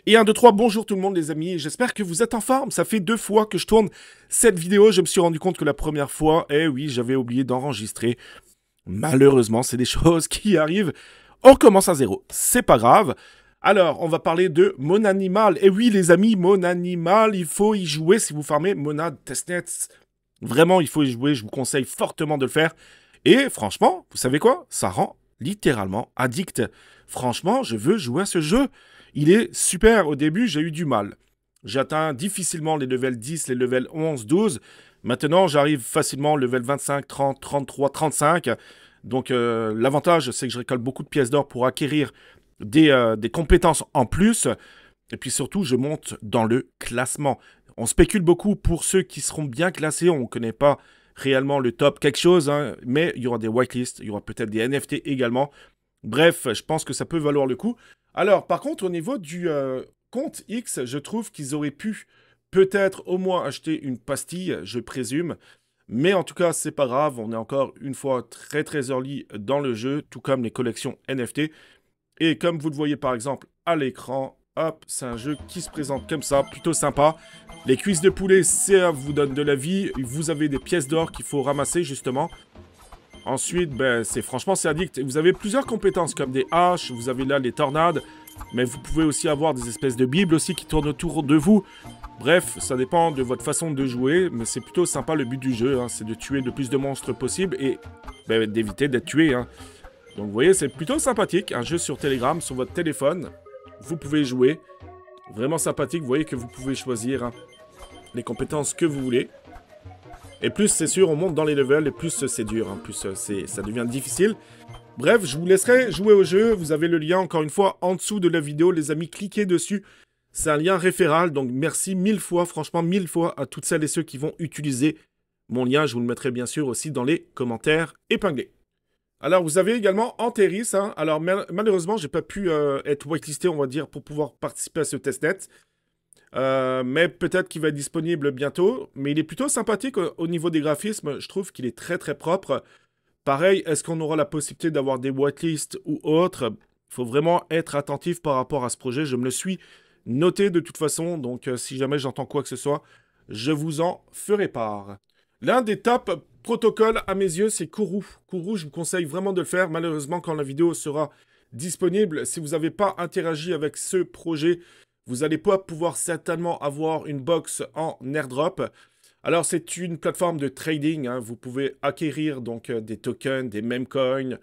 Et 1, 2, 3, bonjour tout le monde les amis, j'espère que vous êtes en forme, ça fait 2 fois que je tourne cette vidéo, je me suis rendu compte que la première fois, eh oui, j'avais oublié d'enregistrer. Malheureusement, c'est des choses qui arrivent, on commence à zéro, c'est pas grave. Alors, on va parler de Mon Animal, et oui les amis, Mon Animal, il faut y jouer si vous farmez Monad Testnet. Vraiment, il faut y jouer, je vous conseille fortement de le faire. Et franchement, vous savez quoi? Ça rend littéralement addict. Franchement, je veux jouer à ce jeu. Il est super. Au début, j'ai eu du mal. J'atteins difficilement les levels 10, les levels 11, 12. Maintenant, j'arrive facilement au level 25, 30, 33, 35. Donc, l'avantage, c'est que je récolte beaucoup de pièces d'or pour acquérir des compétences en plus. Et puis surtout, je monte dans le classement. On spécule beaucoup pour ceux qui seront bien classés. On ne connaît pas réellement le top quelque chose, hein, mais il y aura des whitelists, il y aura peut-être des NFT également. Bref, je pense que ça peut valoir le coup. Alors, par contre, au niveau du compte X, je trouve qu'ils auraient pu peut-être au moins acheter une pastille, je présume. Mais en tout cas, c'est pas grave. On est encore une fois très très early dans le jeu, tout comme les collections NFT. Et comme vous le voyez par exemple à l'écran, hop, c'est un jeu qui se présente comme ça, plutôt sympa. Les cuisses de poulet, ça vous donne de la vie. Vous avez des pièces d'or qu'il faut ramasser justement. Ensuite, ben, franchement, c'est addict. Vous avez plusieurs compétences comme des haches, vous avez là les tornades. Mais vous pouvez aussi avoir des espèces de bibles aussi qui tournent autour de vous. Bref, ça dépend de votre façon de jouer, mais c'est plutôt sympa le but du jeu, hein, c'est de tuer le plus de monstres possible et ben, d'éviter d'être tué, hein. Donc vous voyez, c'est plutôt sympathique, un jeu sur Telegram, sur votre téléphone. Vous pouvez jouer, vraiment sympathique, vous voyez que vous pouvez choisir hein, les compétences que vous voulez. Et plus c'est sûr, on monte dans les levels, et plus c'est dur, hein, plus ça devient difficile. Bref, je vous laisserai jouer au jeu, vous avez le lien encore une fois en dessous de la vidéo, les amis, cliquez dessus. C'est un lien référal, donc merci 1000 fois, franchement 1000 fois à toutes celles et ceux qui vont utiliser mon lien. Je vous le mettrai bien sûr aussi dans les commentaires épinglés. Alors, vous avez également Anteris. Hein. Alors, malheureusement, j'ai pas pu être whitelisté, on va dire, pour pouvoir participer à ce testnet. Mais peut-être qu'il va être disponible bientôt. Mais il est plutôt sympathique au niveau des graphismes. Je trouve qu'il est très, très propre. Pareil, est-ce qu'on aura la possibilité d'avoir des whitelists ou autres? Il faut vraiment être attentif par rapport à ce projet. Je me le suis noté de toute façon. Donc, si jamais j'entends quoi que ce soit, je vous en ferai part. L'un des top protocoles à mes yeux, c'est Kourou. Kourou, je vous conseille vraiment de le faire. Malheureusement, quand la vidéo sera disponible, si vous n'avez pas interagi avec ce projet, vous n'allez pas pouvoir certainement avoir une box en airdrop. Alors, c'est une plateforme de trading. Hein. Vous pouvez acquérir donc des tokens, des memecoins,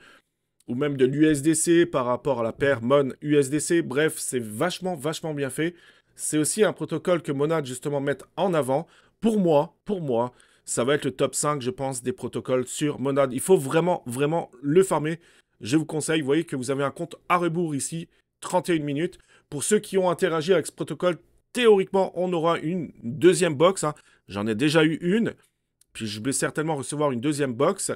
ou même de l'USDC par rapport à la paire Mon USDC. Bref, c'est vachement, vachement bien fait. C'est aussi un protocole que Monad, justement, met en avant. Pour moi, ça va être le top 5, je pense, des protocoles sur Monad. Il faut vraiment, vraiment le farmer. Je vous conseille, vous voyez que vous avez un compte à rebours ici, 31 minutes. Pour ceux qui ont interagi avec ce protocole, théoriquement, on aura une deuxième box. Hein. J'en ai déjà eu une. Puis je vais certainement recevoir une deuxième box.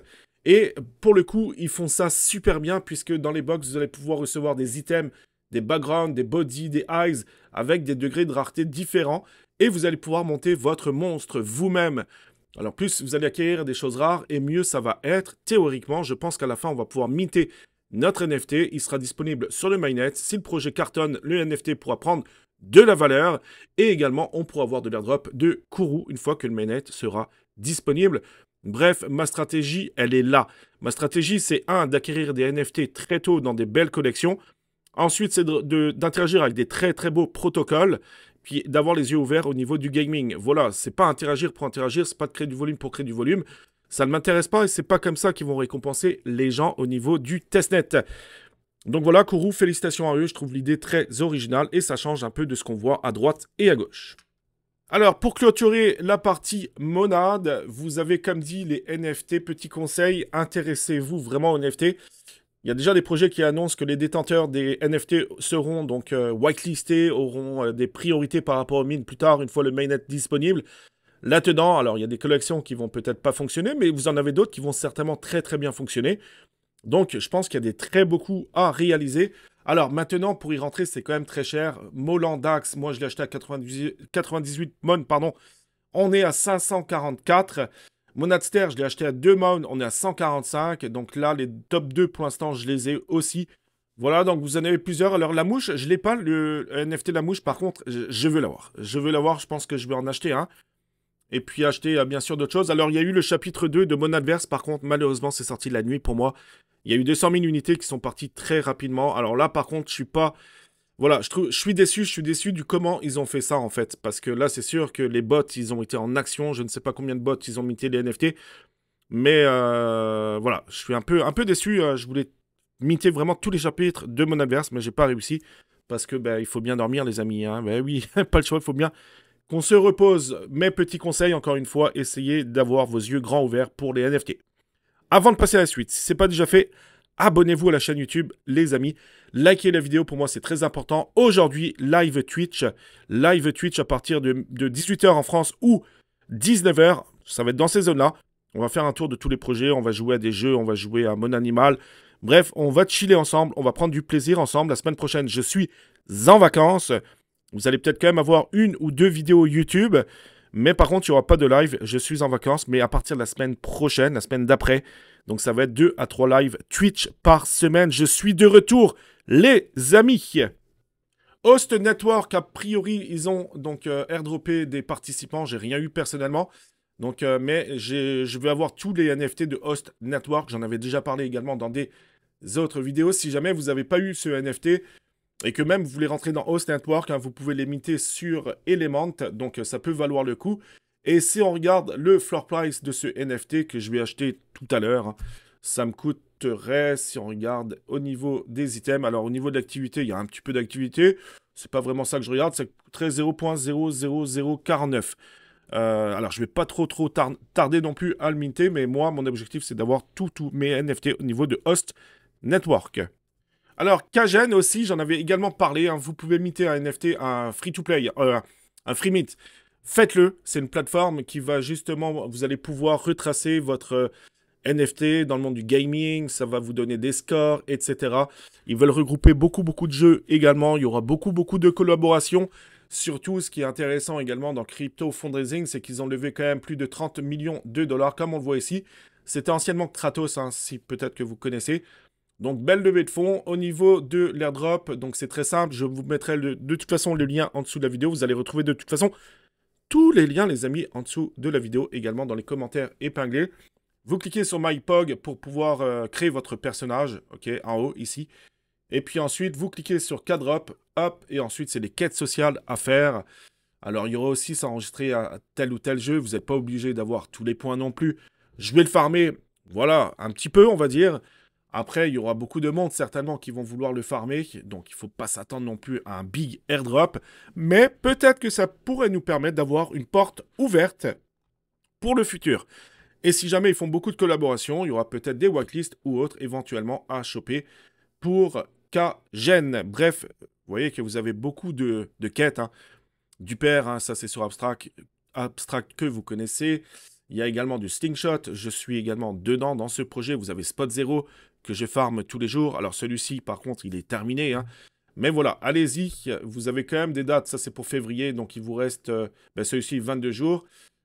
Et pour le coup, ils font ça super bien puisque dans les box, vous allez pouvoir recevoir des items, des backgrounds, des bodies, des eyes avec des degrés de rareté différents. Et vous allez pouvoir monter votre monstre vous-même. Alors plus vous allez acquérir des choses rares et mieux ça va être. Théoriquement, je pense qu'à la fin, on va pouvoir minter notre NFT. Il sera disponible sur le mainnet. Si le projet cartonne, le NFT pourra prendre de la valeur. Et également, on pourra avoir de l'airdrop de Kourou une fois que le mainnet sera disponible. Bref, ma stratégie, elle est là. Ma stratégie, c'est d'acquérir des NFT très tôt dans des belles collections. Ensuite, c'est d'interagir avec des très très beaux protocoles. Puis d'avoir les yeux ouverts au niveau du gaming. Voilà, c'est pas interagir pour interagir, c'est pas de créer du volume pour créer du volume. Ça ne m'intéresse pas et c'est pas comme ça qu'ils vont récompenser les gens au niveau du testnet. Donc voilà, Kourou, félicitations à eux, je trouve l'idée très originale et ça change un peu de ce qu'on voit à droite et à gauche. Alors, pour clôturer la partie Monad, vous avez comme dit les NFT. Petit conseil, intéressez-vous vraiment aux NFT. Il y a déjà des projets qui annoncent que les détenteurs des NFT seront donc whitelistés, auront des priorités par rapport aux mines plus tard, une fois le mainnet disponible. Là-dedans, alors il y a des collections qui vont peut-être pas fonctionner, mais vous en avez d'autres qui vont certainement très très bien fonctionner. Donc je pense qu'il y a des très beaux coups à réaliser. Alors maintenant, pour y rentrer, c'est quand même très cher. Molandax, moi je l'ai acheté à 98 mon, pardon. On est à 544. Monadster, je l'ai acheté à 2 mon, on est à 145. Donc là, les top 2 pour l'instant, je les ai aussi. Voilà, donc vous en avez plusieurs. Alors la mouche, je l'ai pas, le NFT de la mouche, par contre, je veux l'avoir. Je veux l'avoir, je pense que je vais en acheter un. Et puis acheter bien sûr d'autres choses. Alors il y a eu le chapitre 2 de Mon Adverse, par contre, malheureusement, c'est sorti la nuit pour moi. Il y a eu 200 000 unités qui sont parties très rapidement. Alors là, par contre, je suis pas... Voilà, je suis déçu du comment ils ont fait ça, en fait. Parce que là, c'est sûr que les bots, ils ont été en action. Je ne sais pas combien de bots ils ont minté les NFT. Mais voilà, je suis un peu déçu. Je voulais minter vraiment tous les chapitres de Mon Adverse, mais j'ai pas réussi. Parce que il faut bien dormir, les amis. Hein. Ben oui, pas le choix, il faut bien qu'on se repose. Mes petits conseils, encore une fois, essayez d'avoir vos yeux grands ouverts pour les NFT. Avant de passer à la suite, si ce n'est pas déjà fait, abonnez-vous à la chaîne YouTube, les amis. Likez la vidéo, pour moi, c'est très important. Aujourd'hui, live Twitch. Live Twitch à partir de 18 h en France ou 19 h. Ça va être dans ces zones-là. On va faire un tour de tous les projets. On va jouer à des jeux, on va jouer à Mon Animal. Bref, on va chiller ensemble. On va prendre du plaisir ensemble. La semaine prochaine, je suis en vacances. Vous allez peut-être quand même avoir 1 ou 2 vidéos YouTube. Mais par contre, il n'y aura pas de live. Je suis en vacances. Mais à partir de la semaine prochaine, la semaine d'après, donc ça va être 2 à 3 lives Twitch par semaine. Je suis de retour, les amis. Host Network, a priori, ils ont donc airdroppé des participants. J'ai rien eu personnellement. Donc, mais je vais avoir tous les NFT de Host Network. J'en avais déjà parlé également dans des autres vidéos. Si jamais vous n'avez pas eu ce NFT et que même vous voulez rentrer dans Host Network, hein, vous pouvez les minter sur Element. Donc, ça peut valoir le coup. Et si on regarde le floor price de ce NFT que je vais acheter tout à l'heure, hein, ça me coûterait, si on regarde au niveau des items, alors au niveau de l'activité, il y a un petit peu d'activité. C'est pas vraiment ça que je regarde, ça coûterait 0.00049. Alors, je vais pas trop tarder non plus à le minter, mais moi, mon objectif, c'est d'avoir tous mes NFT au niveau de Host Network. Alors, Kagen aussi, j'en avais également parlé. Hein, vous pouvez minter un NFT, un free-to-play, un free mint. Faites-le. C'est une plateforme qui va justement, vous allez pouvoir retracer votre NFT dans le monde du gaming. Ça va vous donner des scores, etc. Ils veulent regrouper beaucoup de jeux également. Il y aura beaucoup de collaborations. Surtout, ce qui est intéressant également dans Crypto Fundraising, c'est qu'ils ont levé quand même plus de 30 millions de dollars, comme on le voit ici. C'était anciennement Kratos, hein, si peut-être que vous connaissez. Donc, belle levée de fonds. Au niveau de l'airdrop, donc c'est très simple. Je vous mettrai de toute façon le lien en dessous de la vidéo. Vous allez retrouver de toute façon tous les liens, les amis, en dessous de la vidéo, également dans les commentaires épinglés. Vous cliquez sur MyPog pour pouvoir créer votre personnage, ok, en haut, ici. Et puis ensuite, vous cliquez sur K-Drop, hop, et ensuite, c'est les quêtes sociales à faire. Alors, il y aura aussi s'enregistrer à tel ou tel jeu. Vous n'êtes pas obligé d'avoir tous les points non plus. Je vais le farmer, voilà, un petit peu, on va dire. Après, il y aura beaucoup de monde, certainement, qui vont vouloir le farmer. Donc, il ne faut pas s'attendre non plus à un big airdrop. Mais peut-être que ça pourrait nous permettre d'avoir une porte ouverte pour le futur. Et si jamais ils font beaucoup de collaborations, il y aura peut-être des whitelists ou autres éventuellement à choper pour Kagen. Bref, vous voyez que vous avez beaucoup de quêtes. Hein. Du pair, hein, ça c'est sur Abstract que vous connaissez. Il y a également du Slingshot. Je suis également dedans dans ce projet. Vous avez Spot Zero que je farme tous les jours. Alors celui-ci, par contre, il est terminé. Hein. Mais voilà, allez-y. Vous avez quand même des dates. Ça, c'est pour février. Donc, il vous reste celui-ci 22 jours.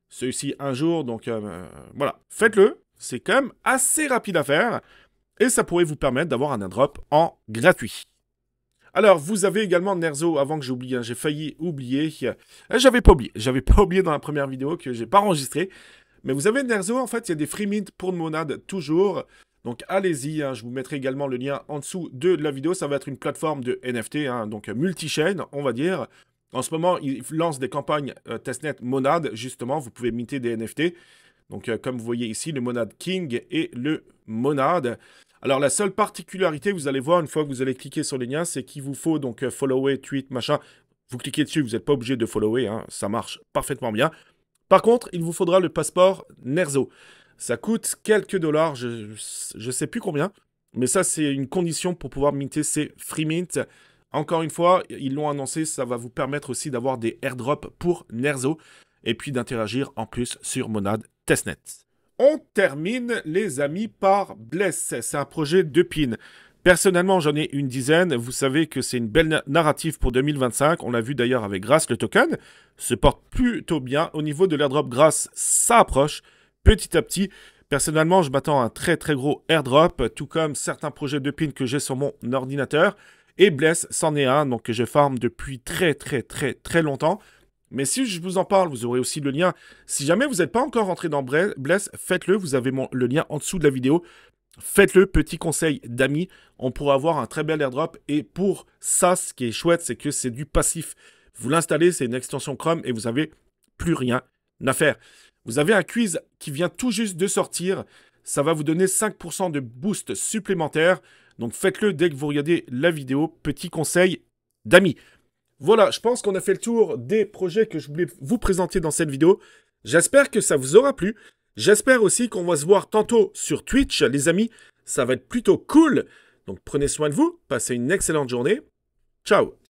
Celui-ci 1 jour. Donc, voilà. Faites-le. C'est quand même assez rapide à faire. Et ça pourrait vous permettre d'avoir un airdrop en gratuit. Alors, vous avez également Nerzo, avant que j'oublie, hein, j'ai failli oublier. J'avais pas oublié dans la première vidéo que j'ai pas enregistré. Mais vous avez Nerzo, en fait, il y a des free mint pour de monade toujours. Donc, allez-y, hein, je vous mettrai également le lien en dessous de la vidéo. Ça va être une plateforme de NFT, hein, donc multi-chain, on va dire. En ce moment, ils lancent des campagnes testnet monade, justement. Vous pouvez minter des NFT. Donc, comme vous voyez ici, le Monad King et le Monade. Alors, la seule particularité, vous allez voir, une fois que vous allez cliquer sur les liens, c'est qu'il vous faut donc follower, tweet, machin. Vous cliquez dessus, vous n'êtes pas obligé de follower, hein, ça marche parfaitement bien. Par contre, il vous faudra le passeport Nerzo. Ça coûte quelques dollars, je ne sais plus combien. Mais ça, c'est une condition pour pouvoir minter ces free mint. Encore une fois, ils l'ont annoncé, ça va vous permettre aussi d'avoir des airdrops pour Nerzo. Et puis d'interagir en plus sur Monad Testnet. On termine, les amis, par Bless. C'est un projet de pin. Personnellement, j'en ai une dizaine. Vous savez que c'est une belle narrative pour 2025. On l'a vu d'ailleurs avec Grass, le token se porte plutôt bien. Au niveau de l'airdrop Grass, ça approche petit à petit. Personnellement, je m'attends à un très très gros airdrop, tout comme certains projets de pin que j'ai sur mon ordinateur. Et Bless, c'en est un, donc que je farm depuis très très très très longtemps. Mais si je vous en parle, vous aurez aussi le lien. Si jamais vous n'êtes pas encore rentré dans Bless, faites-le, vous avez le lien en dessous de la vidéo. Faites-le, petit conseil d'amis, on pourra avoir un très bel airdrop. Et pour ça, ce qui est chouette, c'est que c'est du passif. Vous l'installez, c'est une extension Chrome et vous n'avez plus rien à faire. Vous avez un quiz qui vient tout juste de sortir. Ça va vous donner 5% de boost supplémentaire. Donc faites-le dès que vous regardez la vidéo. Petit conseil d'amis. Voilà, je pense qu'on a fait le tour des projets que je voulais vous présenter dans cette vidéo. J'espère que ça vous aura plu. J'espère aussi qu'on va se voir tantôt sur Twitch, les amis. Ça va être plutôt cool. Donc prenez soin de vous, passez une excellente journée. Ciao!